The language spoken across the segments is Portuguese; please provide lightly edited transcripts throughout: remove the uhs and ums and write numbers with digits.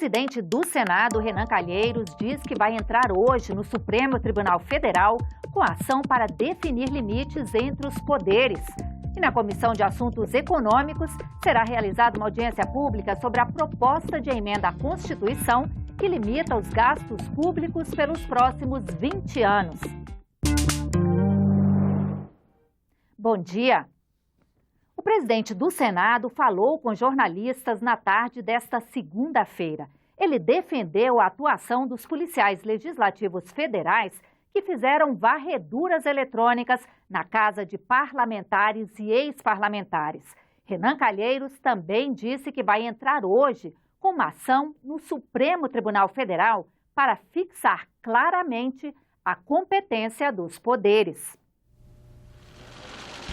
presidente do Senado, Renan Calheiros, diz que vai entrar hoje no Supremo Tribunal Federal com ação para definir limites entre os poderes. E na Comissão de Assuntos Econômicos será realizada uma audiência pública sobre a proposta de emenda à Constituição que limita os gastos públicos pelos próximos 20 anos. Bom dia. O presidente do Senado falou com jornalistas na tarde desta segunda-feira. Ele defendeu a atuação dos policiais legislativos federais que fizeram varreduras eletrônicas na casa de parlamentares e ex-parlamentares. Renan Calheiros também disse que vai entrar hoje com uma ação no Supremo Tribunal Federal para fixar claramente a competência dos poderes.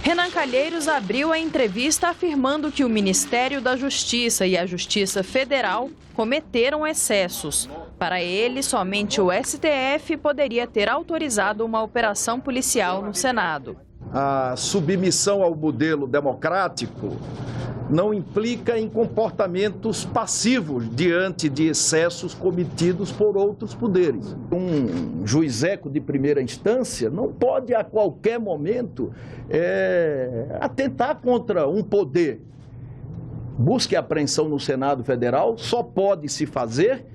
Renan Calheiros abriu a entrevista afirmando que o Ministério da Justiça e a Justiça Federal cometeram excessos. Para ele, somente o STF poderia ter autorizado uma operação policial no Senado. A submissão ao modelo democrático não implica em comportamentos passivos diante de excessos cometidos por outros poderes. Um juizeco de primeira instância não pode a qualquer momento atentar contra um poder. Busca e apreensão no Senado Federal só pode se fazer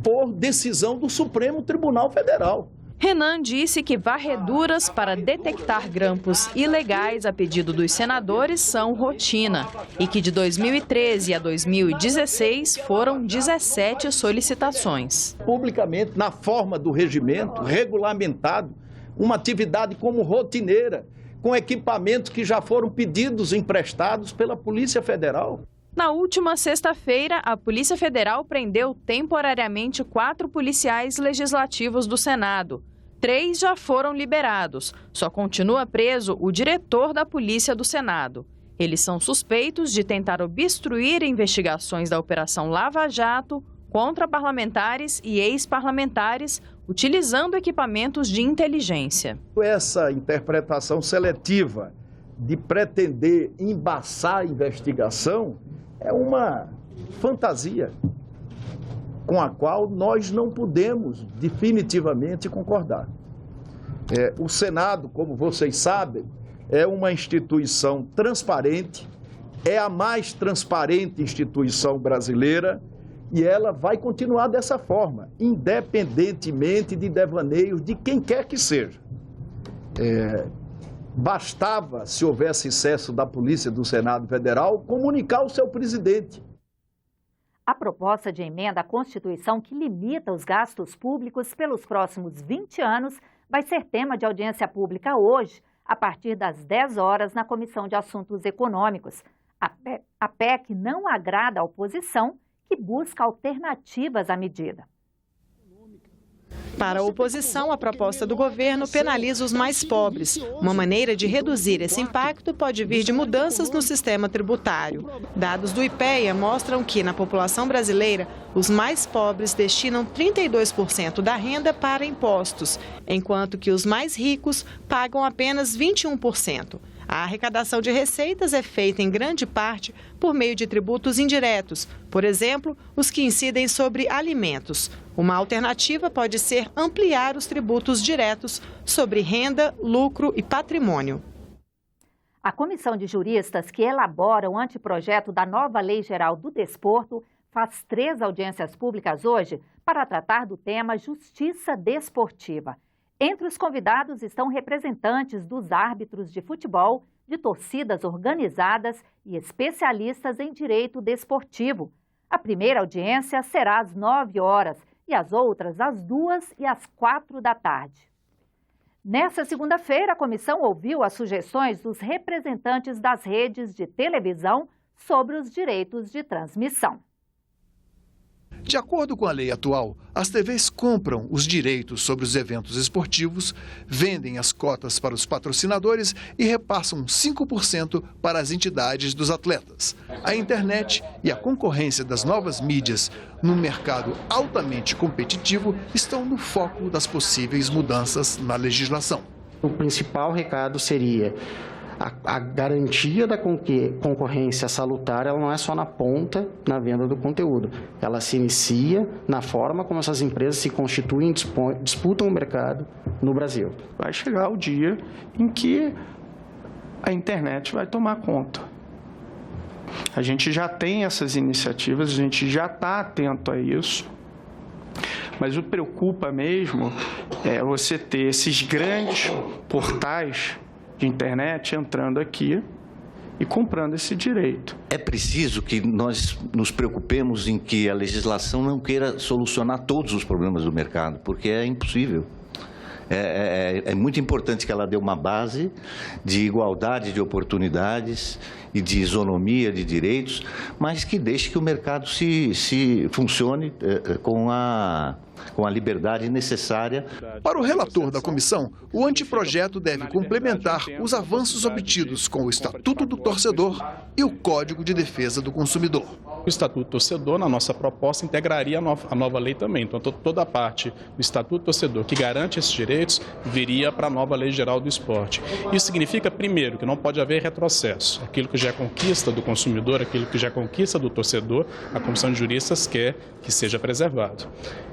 por decisão do Supremo Tribunal Federal. Renan disse que varreduras para detectar grampos ilegais a pedido dos senadores são rotina e que de 2013 a 2016 foram 17 solicitações. Publicamente, na forma do regimento, regulamentado, uma atividade como rotineira, com equipamentos que já foram pedidos emprestados pela Polícia Federal. Na última sexta-feira, a Polícia Federal prendeu temporariamente 4 policiais legislativos do Senado. 3 já foram liberados. Só continua preso o diretor da Polícia do Senado. Eles são suspeitos de tentar obstruir investigações da Operação Lava Jato contra parlamentares e ex-parlamentares, utilizando equipamentos de inteligência. Essa interpretação seletiva de pretender embaçar a investigação é uma fantasia com a qual nós não podemos definitivamente concordar. O Senado, como vocês sabem, é uma instituição transparente, é a mais transparente instituição brasileira e ela vai continuar dessa forma, independentemente de devaneios de quem quer que seja. Bastava, se houvesse excesso da Polícia do Senado Federal, comunicar ao seu presidente. A proposta de emenda à Constituição que limita os gastos públicos pelos próximos 20 anos vai ser tema de audiência pública hoje, a partir das 10 horas, na Comissão de Assuntos Econômicos. A PEC não agrada à oposição, que busca alternativas à medida. Para a oposição, a proposta do governo penaliza os mais pobres. Uma maneira de reduzir esse impacto pode vir de mudanças no sistema tributário. Dados do IPEA mostram que, na população brasileira, os mais pobres destinam 32% da renda para impostos, enquanto que os mais ricos pagam apenas 21%. A arrecadação de receitas é feita em grande parte por meio de tributos indiretos, por exemplo, os que incidem sobre alimentos. Uma alternativa pode ser ampliar os tributos diretos sobre renda, lucro e patrimônio. A comissão de juristas que elabora o anteprojeto da nova Lei Geral do Desporto faz 3 audiências públicas hoje para tratar do tema Justiça Desportiva. Entre os convidados estão representantes dos árbitros de futebol, de torcidas organizadas e especialistas em direito desportivo. A primeira audiência será às 9 horas e as outras às 2 e às 4 da tarde. Nessa segunda-feira, a comissão ouviu as sugestões dos representantes das redes de televisão sobre os direitos de transmissão. De acordo com a lei atual, as TVs compram os direitos sobre os eventos esportivos, vendem as cotas para os patrocinadores e repassam 5% para as entidades dos atletas. A internet e a concorrência das novas mídias no mercado altamente competitivo estão no foco das possíveis mudanças na legislação. O principal recado seria A garantia da concorrência salutar, ela não é só na ponta, na venda do conteúdo. Ela se inicia na forma como essas empresas se constituem e disputam o mercado no Brasil. Vai chegar o dia em que a internet vai tomar conta. A gente já tem essas iniciativas, a gente já está atento a isso. Mas o que preocupa mesmo é você ter esses grandes portais de internet entrando aqui e comprando esse direito. É preciso que nós nos preocupemos em que a legislação não queira solucionar todos os problemas do mercado, porque é impossível. É muito importante que ela dê uma base de igualdade de oportunidades e de isonomia de direitos, mas que deixe que o mercado se funcione com a liberdade necessária. Para o relator da comissão, o anteprojeto deve complementar os avanços obtidos com o Estatuto do Torcedor e o Código de Defesa do Consumidor. O Estatuto do Torcedor, na nossa proposta, integraria a nova lei também. Então, toda a parte do Estatuto do Torcedor que garante esses direitos viria para a nova Lei Geral do Esporte. Isso significa, primeiro, que não pode haver retrocesso. Aquilo que já é conquista do consumidor, aquilo que já é conquista do torcedor, a Comissão de Juristas quer que seja preservado.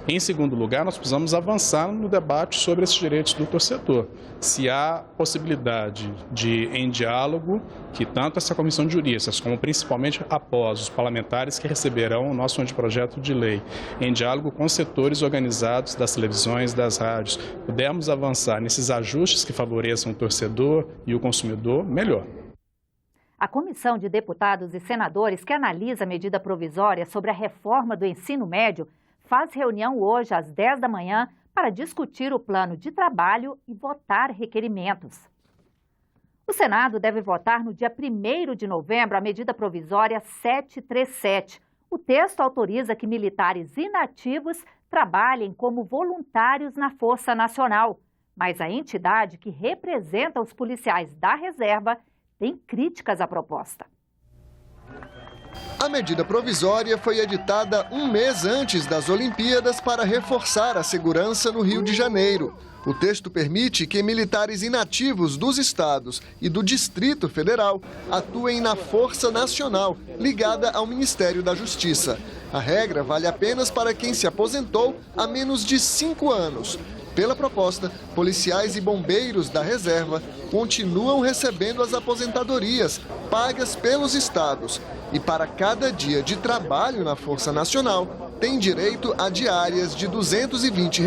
Em segundo lugar, nós precisamos avançar no debate sobre esses direitos do torcedor. Se há possibilidade de, em diálogo, que tanto essa Comissão de Juristas, como principalmente após os parlamentares que receberão o nosso anteprojeto de lei, em diálogo com os setores organizados das televisões, das rádios, pudermos avançar nesses ajustes que favoreçam o torcedor e o consumidor, melhor. A Comissão de Deputados e Senadores que analisa a medida provisória sobre a reforma do ensino médio faz reunião hoje às 10 da manhã para discutir o plano de trabalho e votar requerimentos. O Senado deve votar no dia 1º de novembro a medida provisória 737. O texto autoriza que militares inativos trabalhem como voluntários na Força Nacional, mas a entidade que representa os policiais da reserva tem críticas à proposta. A medida provisória foi editada um mês antes das Olimpíadas para reforçar a segurança no Rio de Janeiro. O texto permite que militares inativos dos estados e do Distrito Federal atuem na Força Nacional, ligada ao Ministério da Justiça. A regra vale apenas para quem se aposentou há menos de 5 anos. Pela proposta, policiais e bombeiros da reserva continuam recebendo as aposentadorias pagas pelos estados. E para cada dia de trabalho na Força Nacional, tem direito a diárias de R$ 220.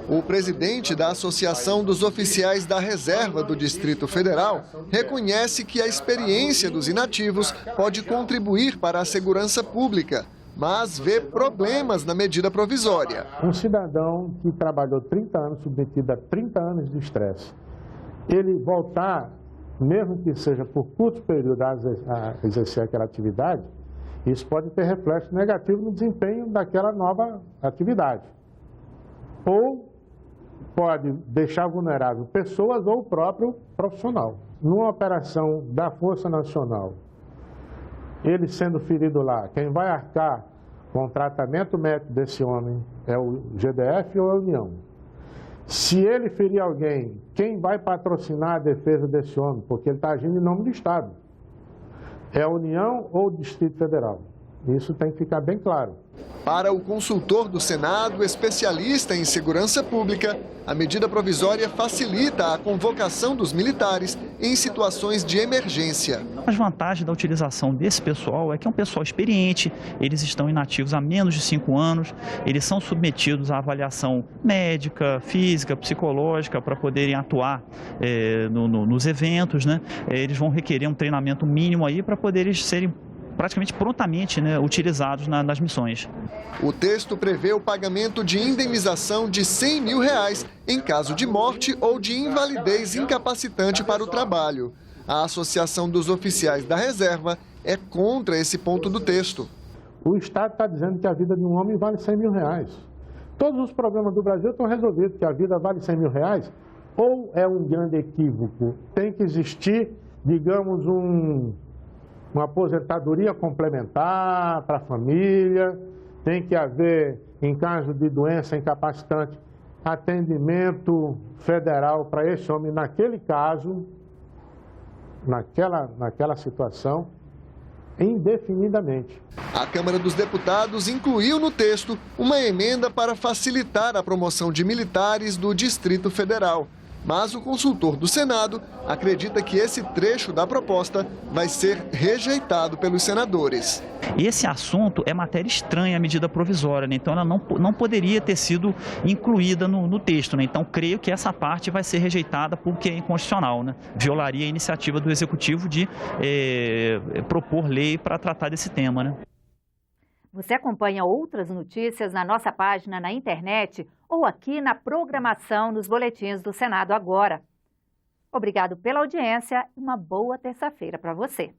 O presidente da Associação dos Oficiais da Reserva do Distrito Federal reconhece que a experiência dos inativos pode contribuir para a segurança pública, mas vê problemas na medida provisória. Um cidadão que trabalhou 30 anos, submetido a 30 anos de estresse, ele voltar, mesmo que seja por curto período, a exercer aquela atividade, isso pode ter reflexo negativo no desempenho daquela nova atividade. Ou pode deixar vulnerável pessoas ou o próprio profissional. Numa operação da Força Nacional, ele sendo ferido lá, quem vai arcar com o tratamento médico desse homem é o GDF ou a União. Se ele ferir alguém, quem vai patrocinar a defesa desse homem? Porque ele está agindo em nome do Estado. É a União ou o Distrito Federal? Isso tem que ficar bem claro. Para o consultor do Senado, especialista em segurança pública, a medida provisória facilita a convocação dos militares em situações de emergência. As vantagens da utilização desse pessoal é que é um pessoal experiente, eles estão inativos há menos de 5 anos, eles são submetidos à avaliação médica, física, psicológica para poderem atuar nos eventos, né? Eles vão requerer um treinamento mínimo aí para poderem serem praticamente prontamente, né, utilizados nas missões. O texto prevê o pagamento de indenização de R$ 100 mil em caso de morte ou de invalidez incapacitante para o trabalho. A Associação dos Oficiais da Reserva é contra esse ponto do texto. O Estado está dizendo que a vida de um homem vale R$ 100 mil. Todos os problemas do Brasil estão resolvidos, que a vida vale R$ 100 mil. Ou é um grande equívoco, tem que existir, digamos, uma aposentadoria complementar para a família, tem que haver, em caso de doença incapacitante, atendimento federal para esse homem naquele caso, naquela situação indefinidamente. A Câmara dos Deputados incluiu no texto uma emenda para facilitar a promoção de militares do Distrito Federal. Mas o consultor do Senado acredita que esse trecho da proposta vai ser rejeitado pelos senadores. Esse assunto é matéria estranha à medida provisória, né? Então ela não poderia ter sido incluída no texto, né? Então creio que essa parte vai ser rejeitada porque é inconstitucional, né? Violaria a iniciativa do Executivo de propor lei para tratar desse tema, né? Você acompanha outras notícias na nossa página na internet ou aqui na programação nos boletins do Senado Agora. Obrigado pela audiência e uma boa terça-feira para você.